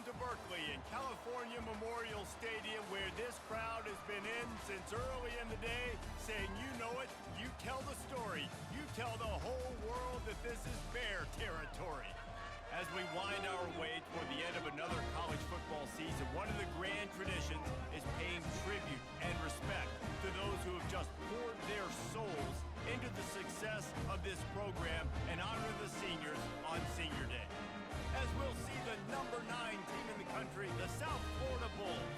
to Berkeley in California Memorial Stadium, where this crowd has been in since early in the day, saying, you know it, you tell the story, you tell the whole world that this is Bear territory. As we wind our way toward the end of another college football season, one of the grand traditions is paying tribute and respect to those who have just poured their souls into the success of this program and honor the seniors on Senior Day. As we'll see the number 9 team in the country, the South Florida Bulls.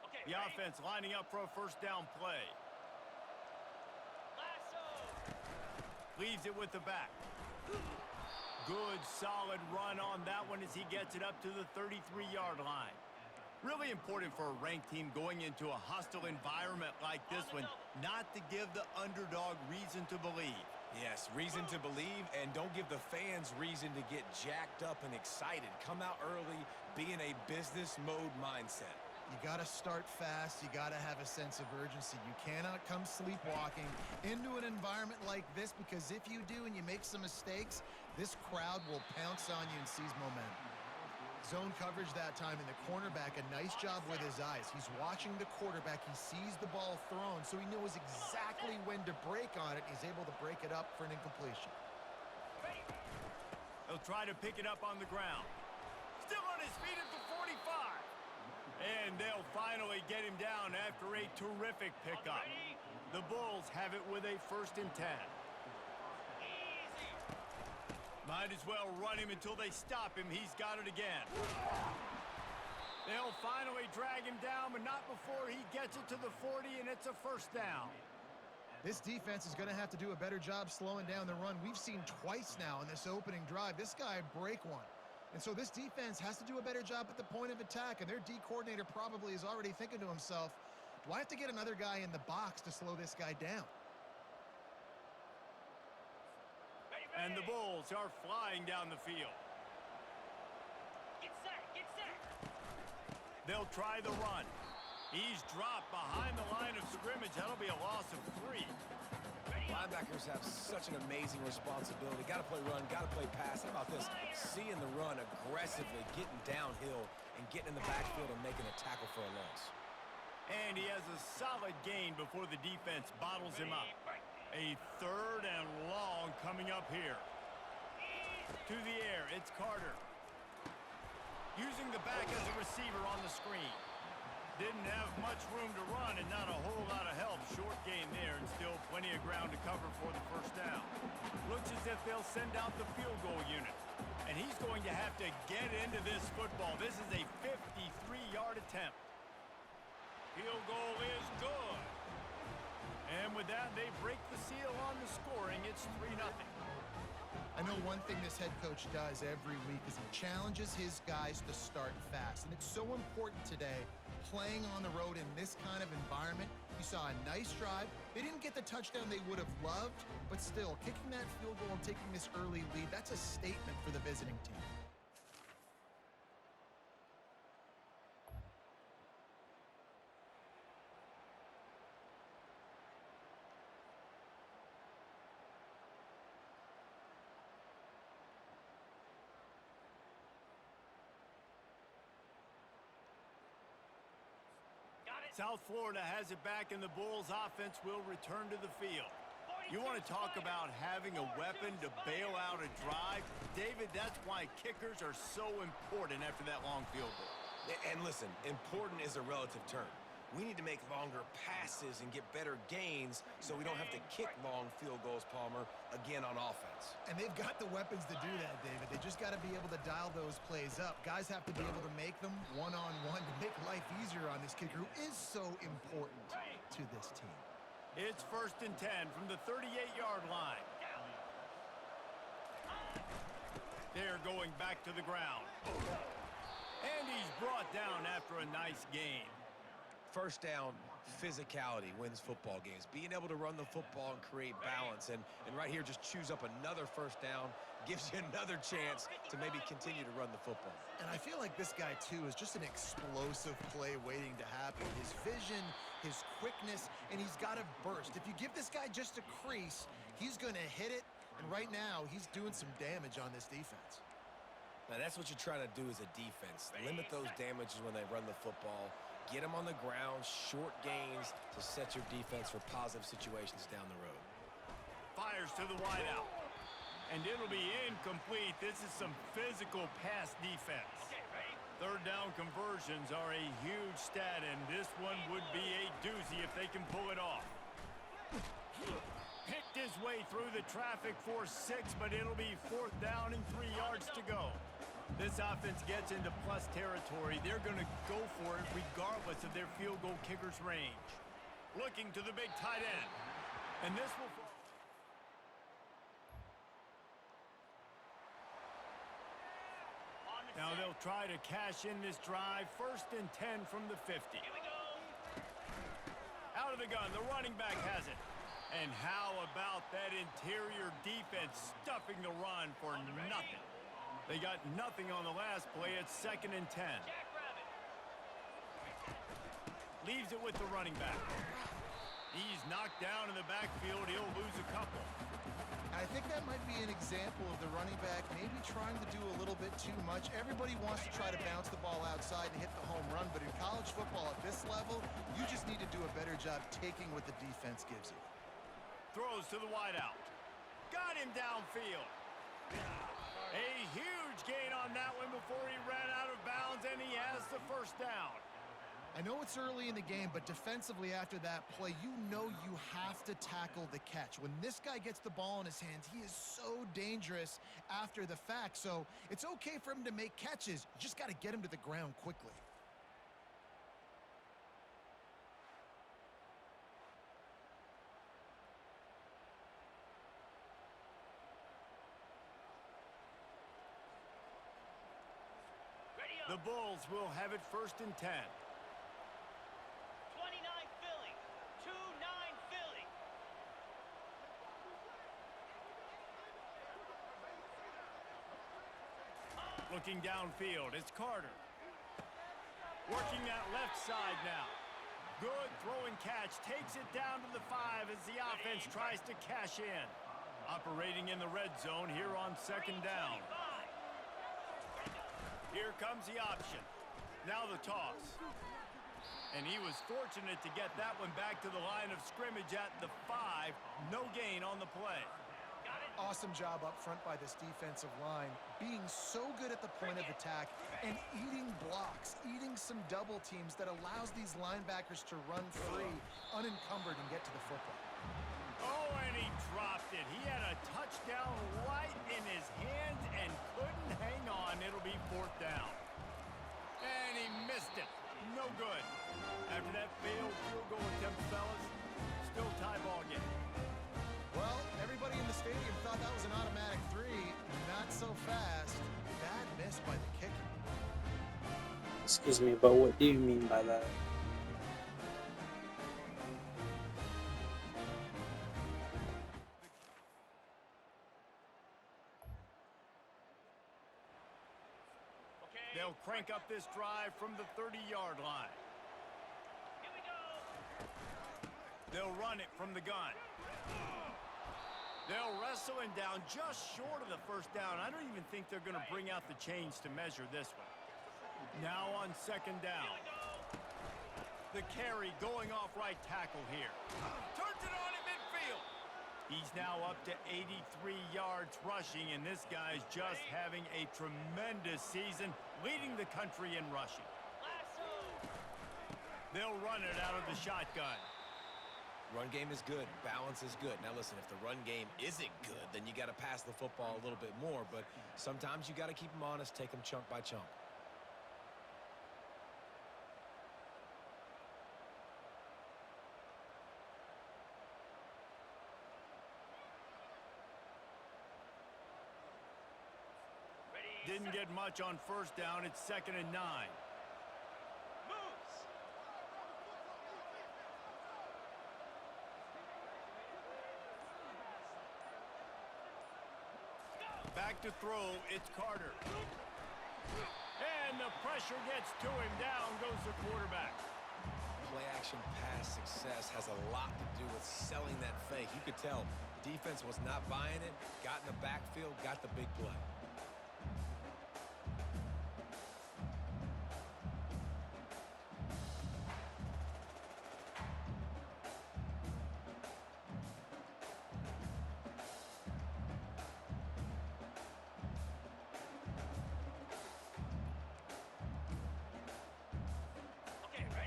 Okay, The ready? offense lining up for a first down play. Lasso. Leaves it with the back. Good, solid run on that one as he gets it up to the 33-yard line. Really important for a ranked team going into a hostile environment like this one, not to give the underdog reason to believe. Yes, reason to believe, and don't give the fans reason to get jacked up and excited. Come out early, be in a business mode mindset. You got to start fast. You got to have a sense of urgency. You cannot come sleepwalking into an environment like this, because if you do and you make some mistakes, this crowd will pounce on you and seize momentum. Zone coverage that time, and the cornerback, a nice job with his eyes. He's watching the quarterback. He sees the ball thrown, so he knows exactly when to break on it. He's able to break it up for an incompletion. He'll try to pick it up on the ground. Still on his feet at the 45. And they'll finally get him down after a terrific pickup. The Bulls have it with a 1st and 10. Might as well run him until they stop him. He's got it again. They'll finally drag him down, but not before he gets it to the 40, and it's a first down. This defense is going to have to do a better job slowing down the run. We've seen twice now in this opening drive this guy break one. And so this defense has to do a better job at the point of attack, and their D coordinator probably is already thinking to himself, do I have to get another guy in the box to slow this guy down? And the Bulls are flying down the field. Get set, get set. They'll try the run. He's dropped behind the line of scrimmage. That'll be a loss of 3. Linebackers have such an amazing responsibility. Got to play run, got to play pass. How about this? Seeing the run aggressively, getting downhill, and getting in the backfield and making a tackle for a loss. And he has a solid gain before the defense bottles him up. A 3rd and long coming up here. To the air, it's Carter. Using the back as a receiver on the screen. Didn't have much room to run and not a whole lot of help. Short gain there and still plenty of ground to cover for the first down. Looks as if they'll send out the field goal unit. And he's going to have to get into this football. This is a 53-yard attempt. Field goal is good. And with that, they break the seal on the scoring. It's 3-0. I know one thing this head coach does every week is he challenges his guys to start fast. And it's so important today, playing on the road in this kind of environment. You saw a nice drive. They didn't get the touchdown they would have loved, but still, kicking that field goal and taking this early lead, that's a statement for the visiting team. South Florida has it back, and the Bulls offense will return to the field. You want to talk about having a weapon to bail out a drive? David, that's why kickers are so important after that long field goal. And listen, important is a relative term. We need to make longer passes and get better gains so we don't have to kick long field goals, Palmer, again on offense. And they've got the weapons to do that, David. They just got to be able to dial those plays up. Guys have to be able to make them one-on-one to make life easier on this kicker, who is so important to this team. It's 1st and 10 from the 38-yard line. They're going back to the ground. And he's brought down after a nice gain. First down, physicality wins football games. Being able to run the football and create balance. And right here, just choose up another first down, gives you another chance to maybe continue to run the football. And I feel like this guy, too, is just an explosive play waiting to happen. His vision, his quickness, and he's got a burst. If you give this guy just a crease, he's going to hit it. And right now, he's doing some damage on this defense. Now, that's what you try to do as a defense. Limit those damages when they run the football. Get them on the ground, short gains to set your defense for positive situations down the road. Fires to the wideout. And it'll be incomplete. This is some physical pass defense. Third down conversions are a huge stat, and this one would be a doozy if they can pull it off. Picked his way through the traffic for 6, but it'll be 4th down and 3 yards to go. This offense gets into plus territory. They're going to go for it regardless of their field goal kicker's range. Looking to the big tight end. And this will... Now they'll try to cash in this drive. 1st and 10 from the 50. Out of the gun, the running back has it. And how about that interior defense stuffing the run for nothing? They got nothing on the last play. It's 2nd and 10. Leaves it with the running back. He's knocked down in the backfield. He'll lose a couple. I think that might be an example of the running back maybe trying to do a little bit too much. Everybody wants to try to bounce the ball outside and hit the home run, but in college football at this level, you just need to do a better job taking what the defense gives you. Throws to the wideout. Got him downfield. A huge gain on that one before he ran out of bounds, and he has the 1st down. I know it's early in the game, but defensively after that play, you know you have to tackle the catch. When this guy gets the ball in his hands, he is so dangerous after the fact. So it's okay for him to make catches. You just got to get him to the ground quickly. The Bulls will have it 1st and 10. 29 Philly. 2-9 Philly. Looking downfield, it's Carter. Working that left side now. Good throwing catch. Takes it down to the 5 as the offense tries to cash in. Operating in the red zone here on 2nd down. Here comes the option. Now the toss. And he was fortunate to get that one back to the line of scrimmage at the 5. No gain on the play. Awesome job up front by this defensive line, being so good at the point of attack and eating blocks, eating some double teams that allows these linebackers to run free, unencumbered, and get to the football. Oh, and he dropped it. He had a touchdown right in his hands and couldn't hang on. It'll be 4th down. And he missed it. No good. After that failed field goal attempt, fellas, still tie ball game. Well, everybody in the stadium thought that was an automatic 3. Not so fast. Bad miss by the kicker. Excuse me, but what do you mean by that? They'll crank up this drive from the 30-yard line. Here we go. They'll run it from the gun. They'll wrestle him down just short of the 1st down. I don't even think they're going to bring out the chains to measure this one. Now on 2nd down. The carry going off right tackle here. Turns it on in midfield. He's now up to 83 yards rushing, and this guy's just having a tremendous season, leading the country in rushing. They'll run it out of the shotgun. Run game is good. Balance is good. Now, listen, if the run game isn't good, then you got to pass the football a little bit more, but sometimes you got to keep them honest, take them chunk by chunk. Didn't get much on 1st down. It's 2nd and 9. Moves. Back to throw, it's Carter. And the pressure gets to him. Down goes the quarterback. Play-action pass success has a lot to do with selling that fake. You could tell defense was not buying it, got in the backfield, got the big play.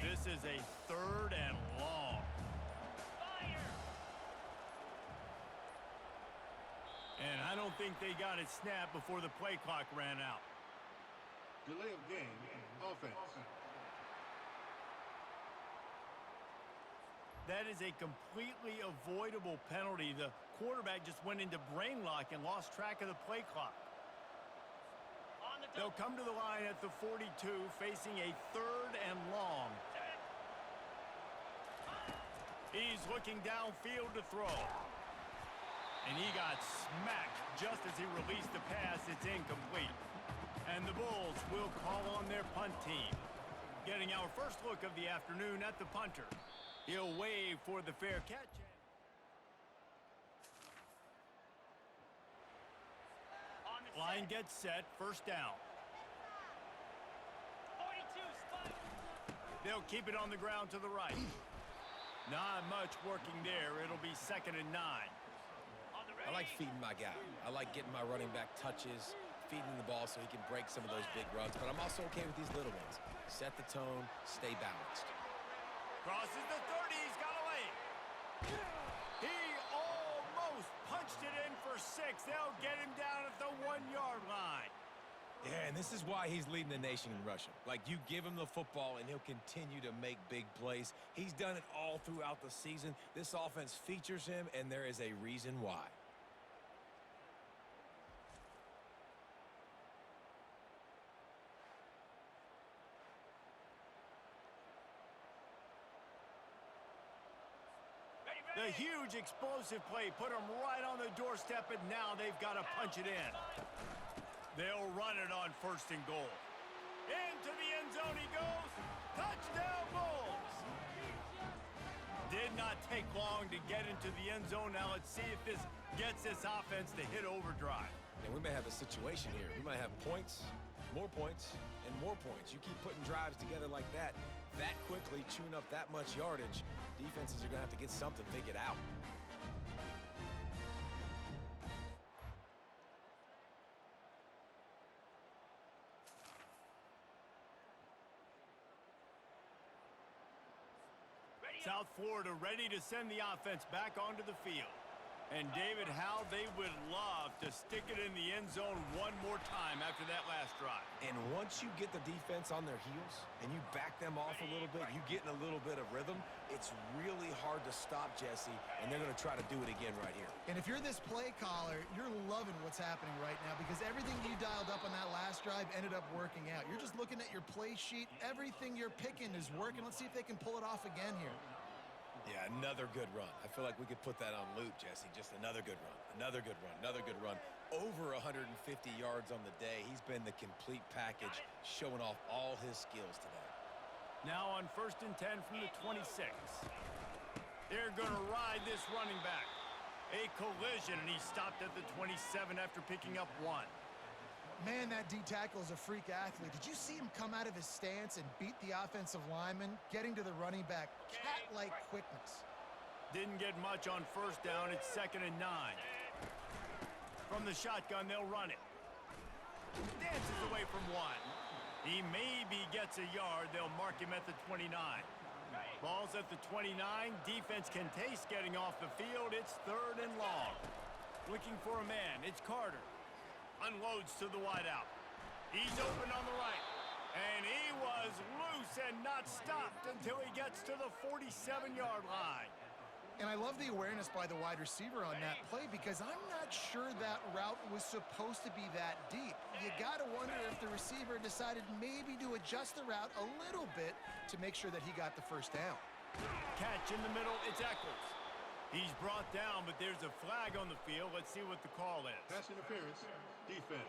This is a 3rd and long. Fire! And I don't think they got it snapped before the play clock ran out. Delay of game, offense. That is a completely avoidable penalty. The quarterback just went into brain lock and lost track of the play clock. On the They'll come to the line at the 42, facing a 3rd and long. He's looking downfield to throw. And he got smacked just as he released the pass. It's incomplete. And the Bulls will call on their punt team. Getting our first look of the afternoon at the punter. He'll wave for the fair catch. Line gets set, first down. 42 spike. They'll keep it on the ground to the right. Not much working there. It'll be 2nd and 9. On the ready. I like feeding my guy. I like getting my running back touches, feeding the ball so he can break some of those big runs. But I'm also okay with these little ones. Set the tone, stay balanced. Crosses the 30. He's got a lane. He almost punched it in for 6. They'll get him down at the 1-yard line. Yeah, and this is why he's leading the nation in rushing. Like, you give him the football, and he'll continue to make big plays. He's done it all throughout the season. This offense features him, and there is a reason why. The huge explosive play put him right on the doorstep, and now they've got to punch it in. They'll run it on 1st and goal. Into the end zone he goes. Touchdown, Bulls! Did not take long to get into the end zone. Now let's see if this gets this offense to hit overdrive. And we may have a situation here. We might have points, more points, and more points. You keep putting drives together like that quickly, chewing up that much yardage, defenses are going to have to get something figured out. South Florida ready to send the offense back onto the field. And David, how they would love to stick it in the end zone one more time after that last drive. And once you get the defense on their heels and you back them off a little bit, you get in a little bit of rhythm, it's really hard to stop, Jesse, and they're going to try to do it again right here. And if you're this play caller, you're loving what's happening right now because everything you dialed up on that last drive ended up working out. You're just looking at your play sheet. Everything you're picking is working. Let's see if they can pull it off again here. Yeah, another good run. I feel like we could put that on loop, Jesse. Just another good run, another good run, another good run. Over 150 yards on the day. He's been the complete package, showing off all his skills today. Now on 1st and 10 from the 26. They're going to ride this running back. A collision, and he stopped at the 27 after picking up 1. Man, that D-tackle is a freak athlete. Did you see him come out of his stance and beat the offensive lineman, getting to the running back? Cat-like quickness. Didn't get much on 1st down. It's 2nd and 9. From the shotgun, they'll run it. Dances away from 1. He maybe gets a yard. They'll mark him at the 29. Ball's at the 29. Defense can taste getting off the field. It's 3rd and long. Looking for a man. It's Carter. Unloads to the wideout. He's open on the right. And he was loose and not stopped until he gets to the 47-yard line. And I love the awareness by the wide receiver on that play because I'm not sure that route was supposed to be that deep. You got to wonder if the receiver decided maybe to adjust the route a little bit to make sure that he got the 1st down. Catch in the middle. It's Eccles. He's brought down, but there's a flag on the field. Let's see what the call is. Pass interference. Defense.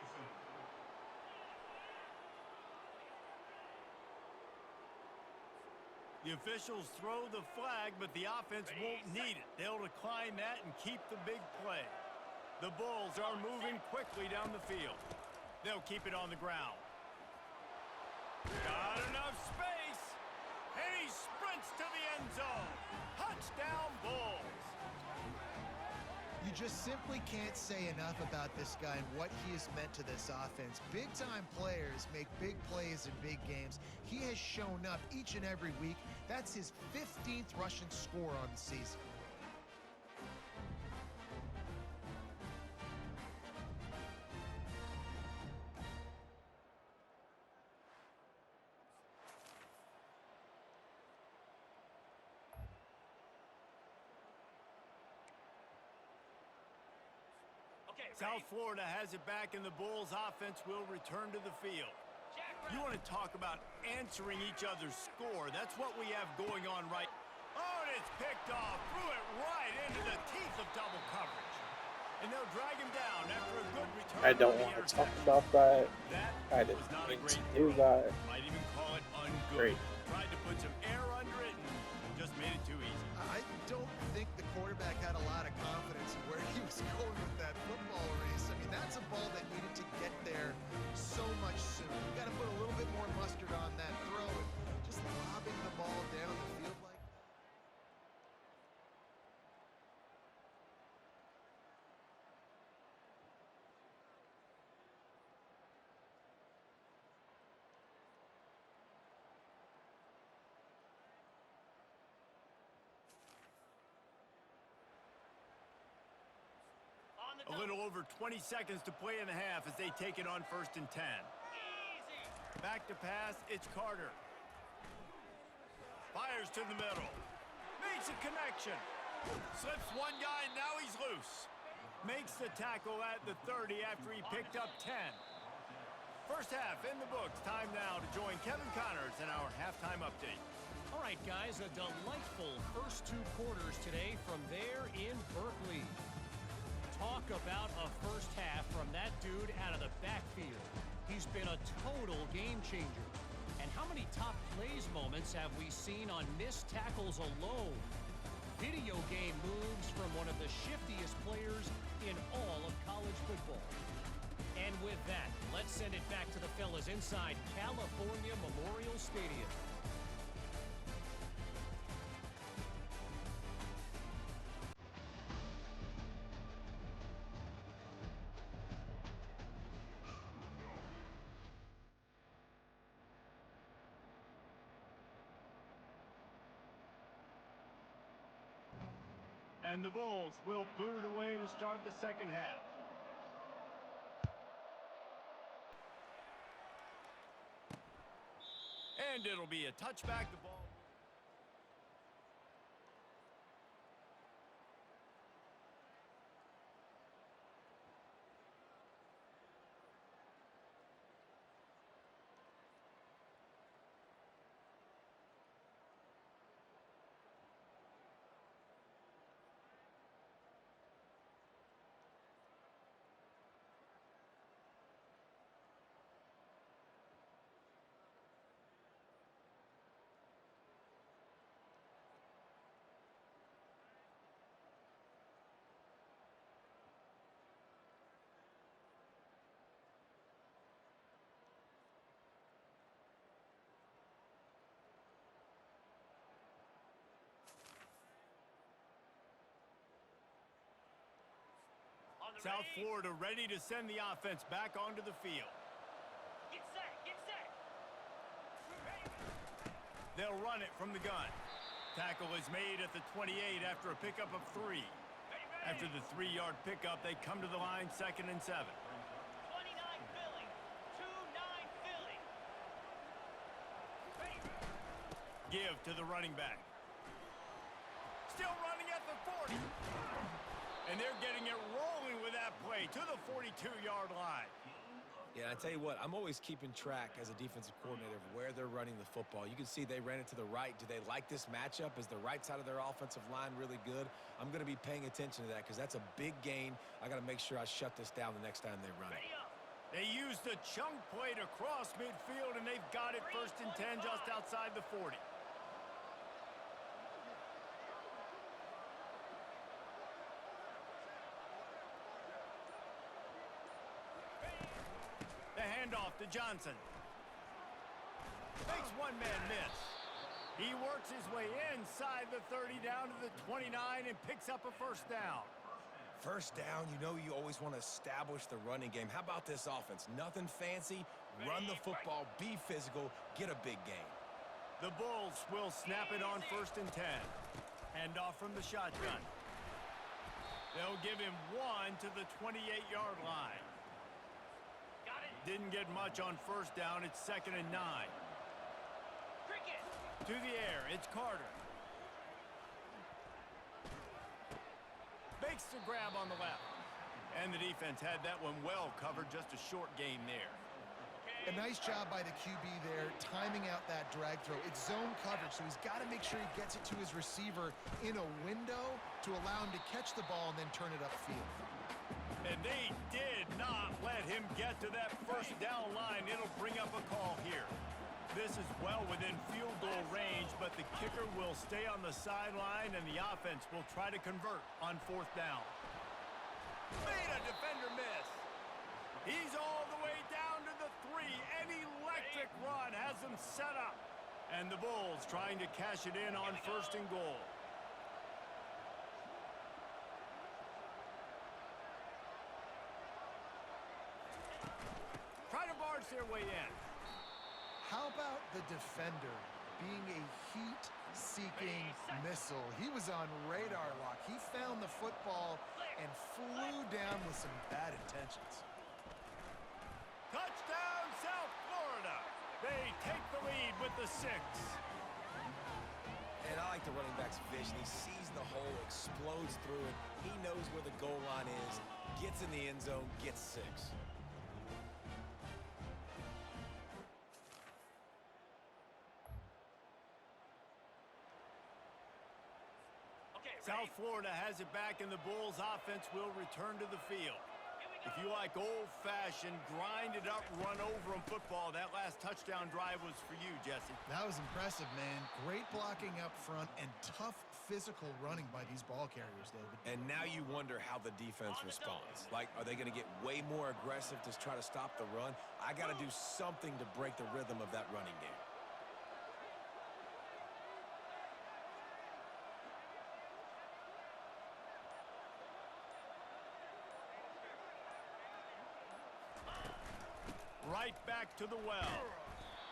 The officials throw the flag, but the offense won't need it. They'll decline that and keep the big play. The Bulls are moving quickly down the field. They'll keep it on the ground. Got enough space. And he sprints to the end zone. Touchdown, Bulls. You just simply can't say enough about this guy and what he has meant to this offense. Big-time players make big plays in big games. He has shown up each and every week. That's his 15th rushing score on the season. South Florida has it back, and the Bulls offense will return to the field. You want to talk about answering each other's score. That's what we have going on right. Oh, and it's picked off. Threw it right into the teeth of double coverage. And they'll drag him down after a good return. I don't want to talk about that. I didn't mean to do that. Might even call it ungood. Great. Tried to put some air under it and just made it too easy. I don't think the quarterback had a lot of confidence in where he was going with that football race. I mean, that's a ball that needed to get there so much sooner. You got to put a little bit more mustard on that throw and just lobbing the ball down the field like that. A little over 20 seconds to play in the half as they take it on 1st and 10. Back to pass, it's Carter. Fires to the middle. Makes a connection. Slips one guy, and now he's loose. Makes the tackle at the 30 after he picked up 10. First half in the books. Time now to join Kevin Connors in our halftime update. All right, guys, a delightful first 2 quarters today from there in Berkeley. Talk about a first half from that dude out of the backfield. He's been a total game changer. And how many top plays moments have we seen on missed tackles alone? Video game moves from one of the shiftiest players in all of college football. And with that, let's send it back to the fellas inside California Memorial Stadium. And the Bulls will boot it away to start the second half. And it'll be a touchback. The ball. South Florida ready to send the offense back onto the field. Get set, get set. They'll run it from the gun. Tackle is made at the 28 after a pickup of 3. After the 3-yard pickup, they come to the line 2nd and 7. 29 Philly. 2-9 Philly. Give to the running back. Still running at the 40. And they're getting it rolling with that play to the 42-yard line. Yeah, I tell you what, I'm always keeping track as a defensive coordinator of where they're running the football. You can see they ran it to the right. Do they like this matchup? Is the right side of their offensive line really good? I'm going to be paying attention to that because that's a big gain. I got to make sure I shut this down the next time they run it. Ready up. They used a chunk play to cross midfield, and they've got it 1st and 10 just outside the 40. The handoff to Johnson. Makes one man miss. He works his way inside the 30 down to the 29 and picks up a 1st down. First down, you know you always want to establish the running game. How about this offense? Nothing fancy. Run the football, be physical, get a big gain. The Bulls will snap it on 1st and 10. Handoff from the shotgun. They'll give him 1 to the 28-yard line. Got it. Didn't get much on 1st down. It's 2nd and 9. Cricket. To the air, it's Carter. Makes the grab on the left. And the defense had that one well covered, just a short gain there. A nice job by the QB there, timing out that drag throw. It's zone coverage, so he's got to make sure he gets it to his receiver in a window to allow him to catch the ball and then turn it upfield. And they did not let him get to that 1st down line. It'll bring up a call here. This is well within field goal range, but the kicker will stay on the sideline, and the offense will try to convert on 4th down. Made a defender miss. He's all the way down to the 3. An electric run has him set up. And the Bulls trying to cash it in on 1st and goal. Try to barge their way in. How about the defender being a heat-seeking missile? He was on radar lock. He found the football and flew down with some bad intentions. Touchdown, South Florida. They take the lead with the 6. And I like the running back's vision. He sees the hole, explodes through it. He knows where the goal line is, gets in the end zone, gets 6. South Florida has it back, and the Bulls offense will return to the field. If you like old-fashioned, grind-it-up, run-over-'em football, that last touchdown drive was for you, Jesse. That was impressive, man. Great blocking up front and tough physical running by these ball carriers, David. And now you wonder how the defense responds. Like, are they going to get way more aggressive to try to stop the run? I got to do something to break the rhythm of that running game. Right back to the well.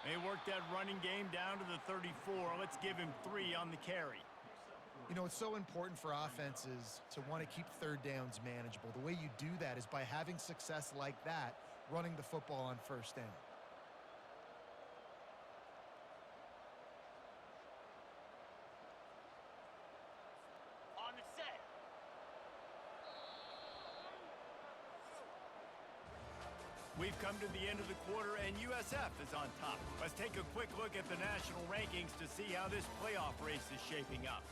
They worked that running game down to the 34. Let's give him 3 on the carry. You know, it's so important for offenses to want to keep 3rd downs manageable. The way you do that is by having success like that, running the football on 1st down. On the set. We've come to the end of the quarter, and USF is on top. Let's take a quick look at the national rankings to see how this playoff race is shaping up.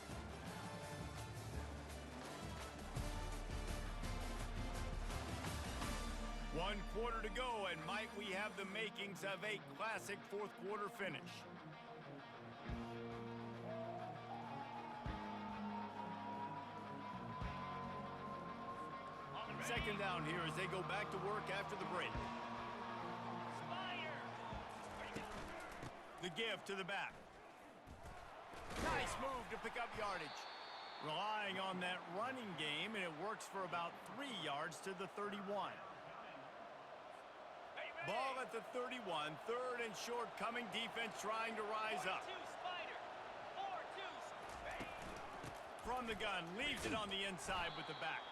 One quarter to go, and might we have the makings of a classic 4th quarter finish. Second down here as they go back to work after the break. Spider. The give to the back. Nice move to pick up yardage. Relying on that running game, and it works for about 3 yards to the 31. Ball at the 31, 3rd and short coming. Defense trying to rise up. 4-2 Spider. 4-2. From the gun, leaves it on the inside with the back.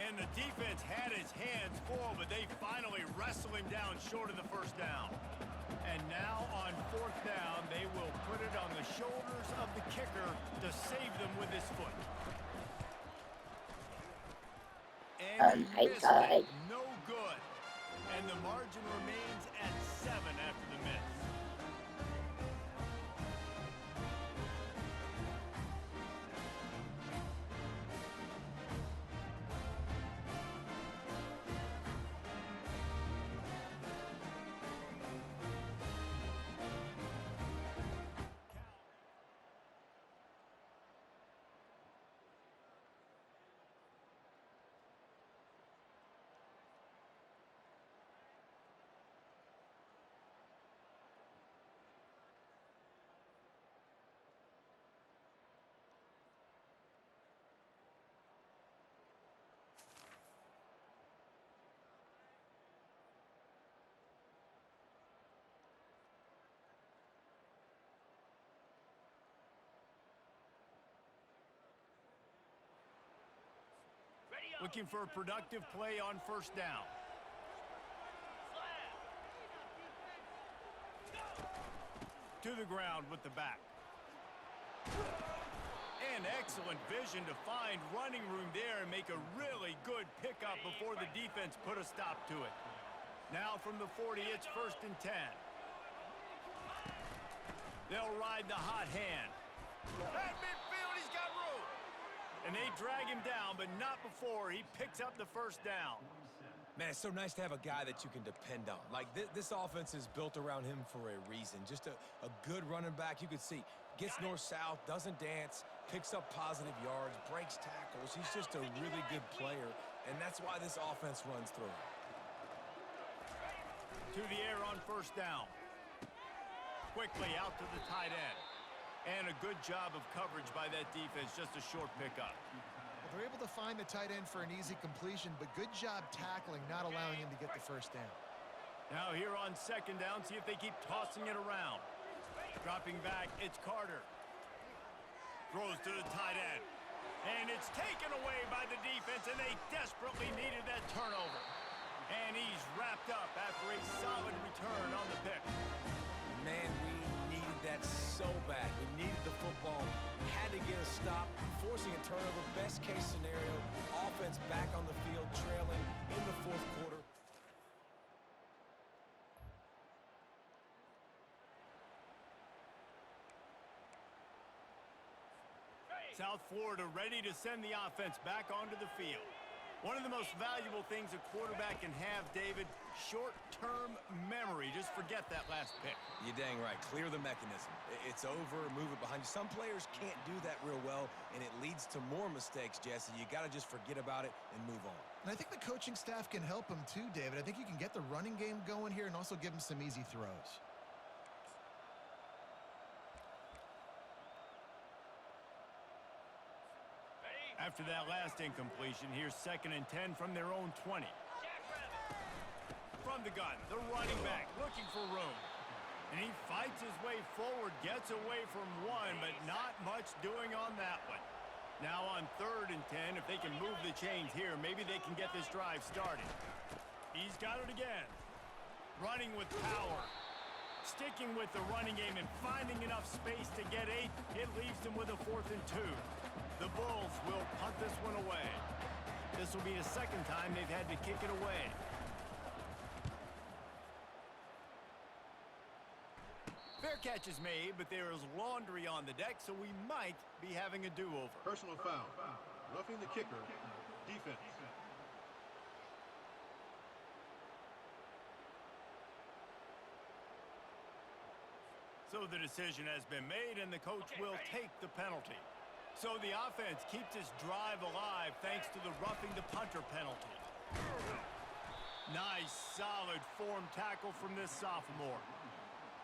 And the defense had his hands full, but they finally wrestle him down short of the 1st down. And now on 4th down, they will put it on the shoulders of the kicker to save them with his foot. And he missed it. No good. And the margin Margin remains at 7 after the miss. Ready up. Looking for a productive play on first down. Slam. To the ground with the back. And excellent vision to find running room there and make a really good pickup before the defense put a stop to it. Now from the 40, it's 1st and 10. They'll ride the hot hand. At midfield, he's got room. And they drag him down, but not before he picks up the first down. Man, it's so nice to have a guy that you can depend on. Like, this offense is built around him for a reason. Just a good running back. You could see, gets north-south, doesn't dance, picks up positive yards, breaks tackles. He's just a really good player, and that's why this offense runs through him. To the air on first down. Quickly out to the tight end. And a good job of coverage by that defense, just a short pickup. Well, they're able to find the tight end for an easy completion, but good job tackling, not allowing him to get the first down. Now here on second down, see if they keep tossing it around. Dropping back, it's Carter. Throws to the tight end. And it's taken away by the defense, and they desperately needed that turnover. And he's wrapped up after a solid return on the pick. Man, we needed that so bad. We needed the football, had to get a stop, forcing a turnover. Best case scenario, offense back on the field, trailing in the 4th quarter. South Florida ready to send the offense back onto the field. One of the most valuable things a quarterback can have, David, short-term memory. Just forget that last pick. You're dang right. Clear the mechanism. It's over, move it behind you. Some players can't do that real well, and it leads to more mistakes, Jesse. You got to just forget about it and move on. And I think the coaching staff can help him too, David. I think you can get the running game going here and also give him some easy throws. After that last incompletion, here's 2nd and 10 from their own 20. From the gun, the running back looking for room. And he fights his way forward, gets away from one, but not much doing on that one. Now on 3rd and 10, if they can move the chains here, maybe they can get this drive started. He's got it again. Running with power. Sticking with the running game and finding enough space to get 8. It leaves them with a 4th and 2. The Bulls will punt this one away. This will be the 2nd time they've had to kick it away. Fair catch is made, but there is laundry on the deck, so we might be having a do-over. Personal foul. Roughing the kicker. Defense. So the decision has been made, and the coach will take the penalty. So the offense keeps its drive alive thanks to the roughing the punter penalty. Nice, solid form tackle from this sophomore.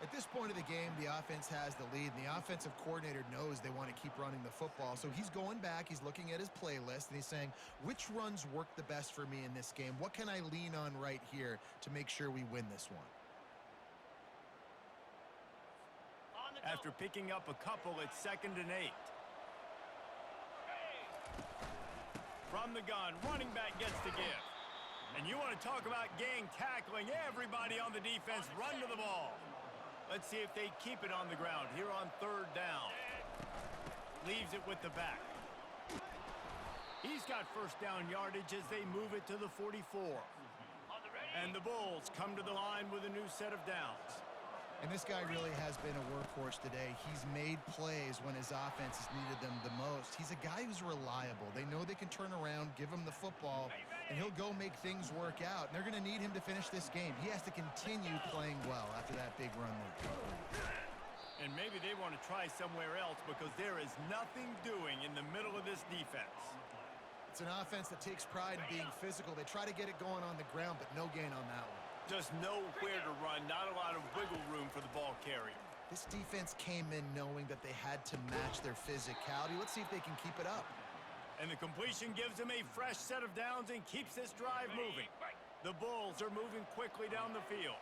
At this point of the game, the offense has the lead, and the offensive coordinator knows they want to keep running the football. So he's going back, he's looking at his playlist, and he's saying, which runs work the best for me in this game? What can I lean on right here to make sure we win this one? After picking up a couple, it's 2nd and 8. From the gun, running back gets the give. And you want to talk about gang tackling, everybody on the defense run to the ball. Let's see if they keep it on the ground here on 3rd down. Leaves it with the back. He's got first down yardage as they move it to the 44. And the Bulls come to the line with a new set of downs. And this guy really has been a workhorse today. He's made plays when his offense has needed them the most. He's a guy who's reliable. They know they can turn around, give him the football, and he'll go make things work out. And they're going to need him to finish this game. He has to continue playing well after that big run there. And maybe they want to try somewhere else because there is nothing doing in the middle of this defense. It's an offense that takes pride in being physical. They try to get it going on the ground, but no gain on that one. Just nowhere to run, not a lot of wiggle room for the ball carrier. This defense came in knowing that they had to match their physicality. Let's see if they can keep it up. And the completion gives them a fresh set of downs and keeps this drive moving. The Bulls are moving quickly down the field.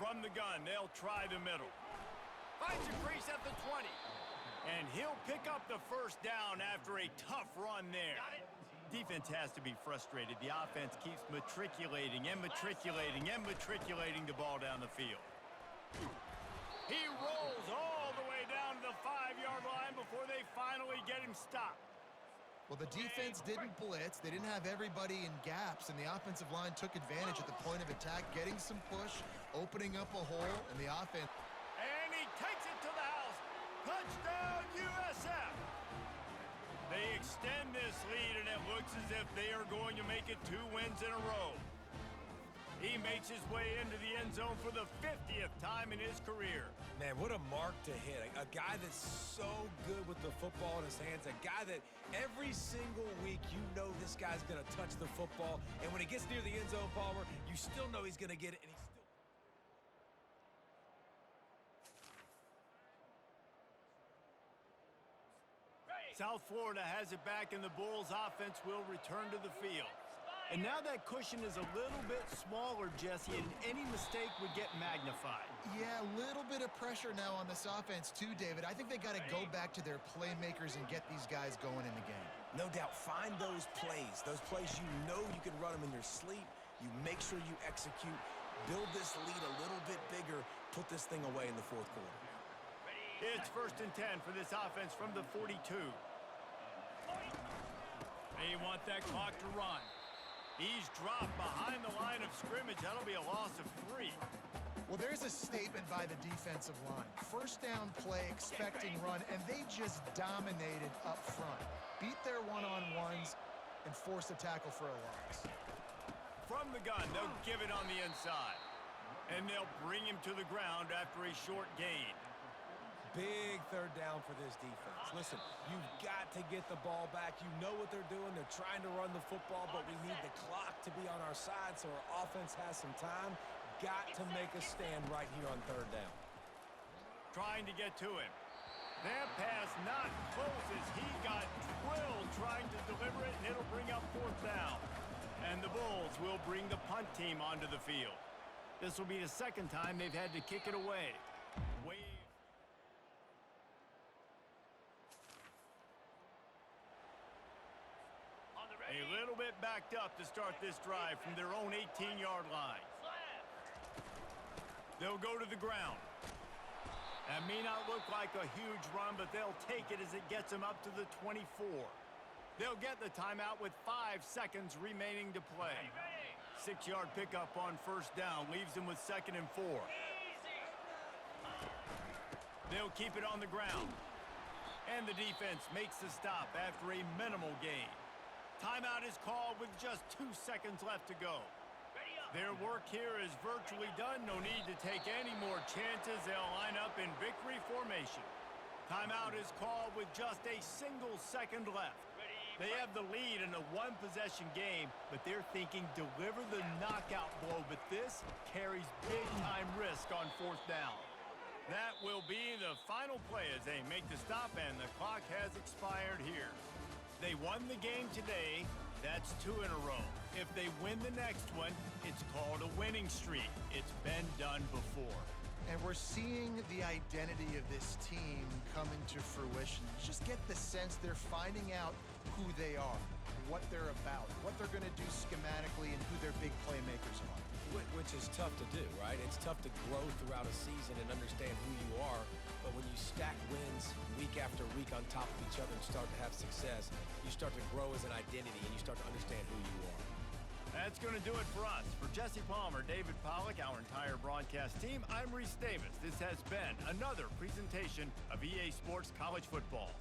From the gun, they'll try the middle. Finds a crease at the 20. And he'll pick up the first down after a tough run there. Defense has to be frustrated. The offense keeps matriculating and matriculating and matriculating the ball down the field. He rolls all the way down to the 5-yard line before they finally get him stopped. Well, the defense didn't blitz. They didn't have everybody in gaps, and the offensive line took advantage at the point of attack, getting some push, opening up a hole, and the offense... And he takes it to the house. Touchdown, USF! They extend this lead, and it looks as if they are going to make it 2 wins in a row. He makes his way into the end zone for the 50th time in his career. Man, what a mark to hit. A guy that's so good with the football in his hands. A guy that every single week you know this guy's going to touch the football. And when he gets near the end zone, Palmer, you still know he's going to get it. And he's still... South Florida has it back, and the Bulls offense will return to the field. And now that cushion is a little bit smaller, Jesse, and any mistake would get magnified. Yeah, a little bit of pressure now on this offense too, David. I think they got to go back to their playmakers and get these guys going in the game. No doubt, find those plays you know you can run them in your sleep. You make sure you execute, build this lead a little bit bigger, put this thing away in the 4th quarter. It's 1st and 10 for this offense from the 42. They want that clock to run. He's dropped behind the line of scrimmage. That'll be a loss of 3. Well, there's a statement by the defensive line. First down play, expecting run, and they just dominated up front. Beat their one-on-ones and forced a tackle for a loss. From the gun, they'll give it on the inside. And they'll bring him to the ground after a short gain. Big 3rd down for this defense. Listen, you've got to get the ball back. You know what they're doing. They're trying to run the football, but we need the clock to be on our side so our offense has some time. Got to make a stand right here on 3rd down. Trying to get to him. That pass not close as he got drilled trying to deliver it, and it'll bring up 4th down. And the Bulls will bring the punt team onto the field. This will be the 2nd time they've had to kick it away. A little bit backed up to start this drive from their own 18-yard line. They'll go to the ground. That may not look like a huge run, but they'll take it as it gets them up to the 24. They'll get the timeout with 5 seconds remaining to play. 6-yard pickup on 1st down leaves them with 2nd and 4. They'll keep it on the ground. And the defense makes the stop after a minimal gain. Timeout is called with just 2 seconds left to go. Their work here is virtually done. No need to take any more chances. They'll line up in victory formation. Timeout is called with just a single second left. They have the lead in a 1-possession game, but they're thinking deliver the knockout blow, but this carries big-time risk on 4th down. That will be the final play as they make the stop, and the clock has expired here. They won the game today. That's 2 in a row. If they win the next one, it's called a winning streak. It's been done before. And we're seeing the identity of this team come into fruition. You just get the sense they're finding out who they are. what they're about, what they're going to do schematically, and who their big playmakers are. Which is tough to do, right? It's tough to grow throughout a season and understand who you are, but when you stack wins week after week on top of each other and start to have success, you start to grow as an identity and you start to understand who you are. That's going to do it for us. For Jesse Palmer, David Pollack, our entire broadcast team, I'm Reese Davis. This has been another presentation of EA Sports College Football.